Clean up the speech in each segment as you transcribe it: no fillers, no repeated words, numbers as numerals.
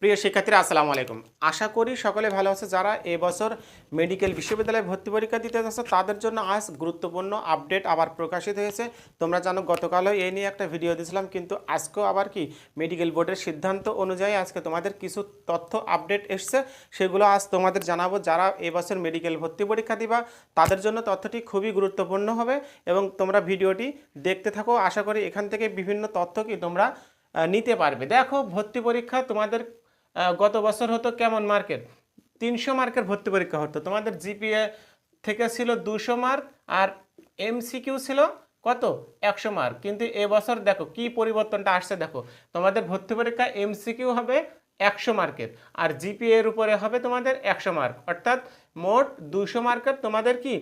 প্রিয় শিক্ষার্থীরা আসসালামু আলাইকুম। আশা করি সকলে ভালো আছে। যারা এবছর মেডিকেল বিশ্ববিদ্যালয়ে ভর্তি পরীক্ষা দিতে যাচ্ছে তাদের জন্য আজ গুরুত্বপূর্ণ আপডেট আবার প্রকাশিত হয়েছে। তোমরা জানো গতকালও এই নিয়ে একটা ভিডিও দিয়েছিলাম, কিন্তু আজকেও আবার কি মেডিকেল বোর্ডের সিদ্ধান্ত অনুযায়ী আজকে তোমাদের কিছু তথ্য আপডেট এসছে, সেগুলো আজ তোমাদের জানাবো। যারা এবছর মেডিকেল ভর্তি পরীক্ষা দিবা তাদের জন্য তথ্যটি খুবই গুরুত্বপূর্ণ হবে এবং তোমরা ভিডিওটি দেখতে থাকো। আশা করি এখান থেকে বিভিন্ন তথ্য কি তোমরা নিতে পারবে। দেখো, ভর্তি পরীক্ষা তোমাদের গত বছর হতো কেমন মার্কের, 300 মার্কের ভর্তি পরীক্ষা হতো। তোমাদের জিপিএ থেকে ছিল 200 মার্ক আর এমসিকিউ ছিল কত 100 মার্ক। কিন্তু এবছর দেখো কি পরিবর্তনটা আসছে। দেখো, তোমাদের ভর্তি পরীক্ষা এমসিকিউ হবে 100 মার্কের আর জিপিএ এর উপরে হবে তোমাদের 100 মার্ক, অর্থাৎ মোট 200 মার্কের তোমাদের কি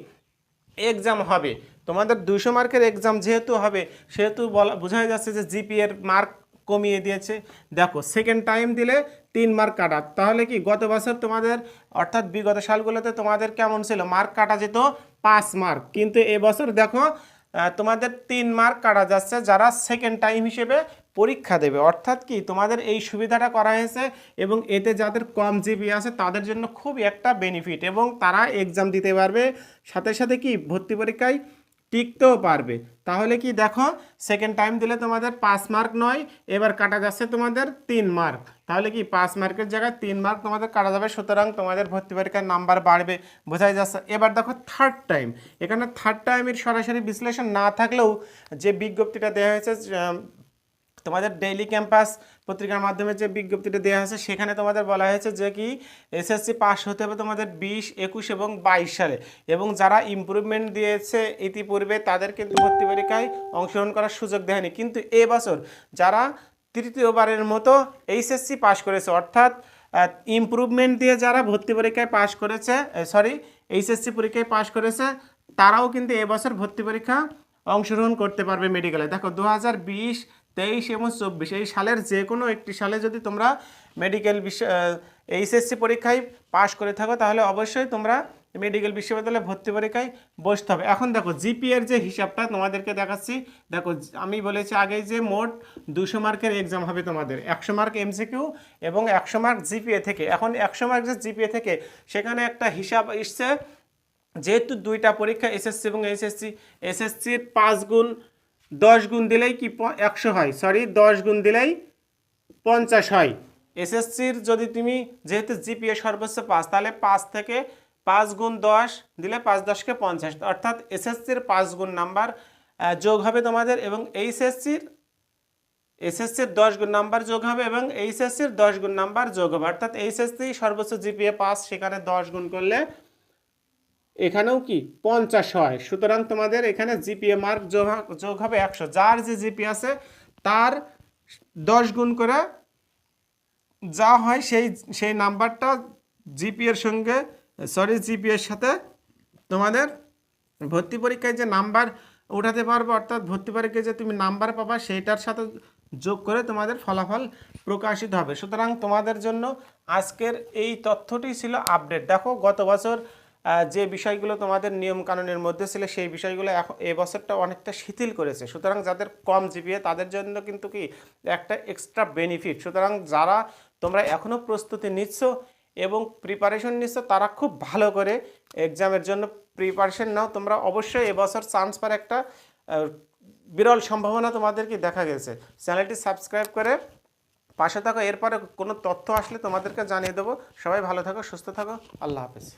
এক্সাম হবে। তোমাদের 200 মার্কের এক্সাম যেহেতু হবে সেহেতু বোঝাই যাচ্ছে যে জিপিএর মার্ক কমিয়ে দিয়েছে। দেখো, সেকেন্ড টাইম দিলে 3 মার্ক কাটা। তাহলে কি গত বছর তোমাদের অর্থাৎ বিগত সালগুলোতে তোমাদের কেমন ছিল, মার্ক কাটা যেত 5 মার্ক, কিন্তু এবছর দেখো তোমাদের 3 মার্ক কাটা যাচ্ছে যারা সেকেন্ড টাইম হিসেবে পরীক্ষা দেবে। অর্থাৎ কি তোমাদের এই সুবিধাটা করা হয়েছে এবং এতে যাদের কম জিপি আছে তাদের জন্য খুবই একটা বেনিফিট এবং তারা এক্সাম দিতে পারবে, সাথে সাথে কি ভর্তি পরীক্ষায় টিকতেও পারবে। তাহলে কি দেখো, সেকেন্ড টাইম দিলে তোমাদের 5 মার্ক নয়, এবার কাটা যাচ্ছে তোমাদের 3 মার্ক। তাহলে কি 5 মার্কের জায়গায় 3 মার্ক তোমাদের কাটা যাবে, সুতরাং তোমাদের ভর্তি পরীক্ষার নাম্বার বাড়বে, বোঝাই যাচ্ছে। এবার দেখো থার্ড টাইম, এখানে থার্ড টাইমের সরাসরি বিশ্লেষণ না থাকলেও যে বিজ্ঞপ্তিটা দেওয়া হয়েছে তোমাদের ডেইলি ক্যাম্পাস পত্রিকার মাধ্যমে যে বিজ্ঞপ্তিটা দেওয়া হয়েছে সেখানে তোমাদের বলা হয়েছে যে কি এসএসসি পাস হতে হবে তোমাদের 20, 21 এবং 22 সালে, এবং যারা ইমপ্রুভমেন্ট দিয়েছে ইতিপূর্বে তাদের কিন্তু ভর্তি পরীক্ষায় অংশগ্রহণ করার সুযোগ দেয়নি। কিন্তু এবছর যারা তৃতীয়বারের মতো এইচএসসি পাস করেছে, অর্থাৎ ইমপ্রুভমেন্ট দিয়ে যারা ভর্তি পরীক্ষায় পাস করেছে, এইচএসসি পরীক্ষায় পাস করেছে, তারাও কিন্তু এবছর ভর্তি পরীক্ষা অংশগ্রহণ করতে পারবে মেডিকেলে। দেখো, 2020, 23 এবং 24 এই সালের যে কোনো একটি সালে যদি তোমরা মেডিকেল এইচএসসি পরীক্ষায় পাশ করে থাকো তাহলে অবশ্যই তোমরা মেডিকেল বিশ্ববিদ্যালয়ে ভর্তি পরীক্ষায় বসতে হবে। এখন দেখো জিপিএর যে হিসাবটা তোমাদেরকে দেখাচ্ছি। দেখো, আমি বলেছি আগেই যে মোট 200 মার্কের এক্সাম হবে তোমাদের, 100 মার্ক এমসিকিউ এবং 100 মার্ক জিপিএ থেকে। এখন 100 মার্ক যে জিপিএ থেকে সেখানে একটা হিসাব এসছে, যেহেতু দুইটা পরীক্ষা এসএসসি এবং এসএসসির 5 গুণ 10 গুণ দিলেই কি 100 হয়, 10 গুণ দিলেই 50 হয়। এসএসসির যদি তুমি যেহেতু জিপিএ সর্বোচ্চ 5, তাহলে 5 থেকে 5 গুণ 10 দিলে 5 10 কে 50, অর্থাৎ এসএসসির 5 গুণ নাম্বার যোগ হবে তোমাদের এবং এসএসসির 10 গুণ নাম্বার যোগ হবে এবং এইচএসসির 10 গুণ নাম্বার যোগ হবে, অর্থাৎ এইচএসসি সর্বোচ্চ জিপিএ 5, সেখানে 10 গুণ করলে এখানেও কি 50 হয়। সুতরাং তোমাদের এখানে জিপিএ মার্ক যোগ হবে 100। যার যে জিপিএ আছে তার 10 গুণ করে যা হয় সেই নাম্বারটা জিপিএর সঙ্গে জিপিএর সাথে তোমাদের ভর্তি পরীক্ষায় যে নাম্বার উঠাতে পারবে, অর্থাৎ ভর্তি পরীক্ষায় যে তুমি নাম্বার পাবা সেইটার সাথে যোগ করে তোমাদের ফলাফল প্রকাশিত হবে। সুতরাং তোমাদের জন্য আজকের এই তথ্যটি ছিল আপডেট। দেখো, গত বছর যে বিষয়গুলো তোমাদের নিয়মকানুনের মধ্যে ছিল সেই বিষয়গুলো এখন এবছরটা অনেকটা শিথিল করেছে। সুতরাং যাদের কম জিপিএ তাদের জন্য কিন্তু কি একটা এক্সট্রা বেনিফিট। সুতরাং যারা তোমরা এখনও প্রস্তুতি নিচ্ছ এবং প্রিপারেশন নিচ্ছ তারা খুব ভালো করে এক্সামের জন্য প্রিপারেশন নাও। তোমরা অবশ্যই এবছর চান্স পাওয়ার একটা বিরল সম্ভাবনা তোমাদেরকে দেখা গেছে। চ্যানেলটি সাবস্ক্রাইব করে পাশে থাকো, এরপরে কোনো তথ্য আসলে তোমাদেরকে জানিয়ে দেবো। সবাই ভালো থাকো, সুস্থ থাকো, আল্লাহ হাফেজ।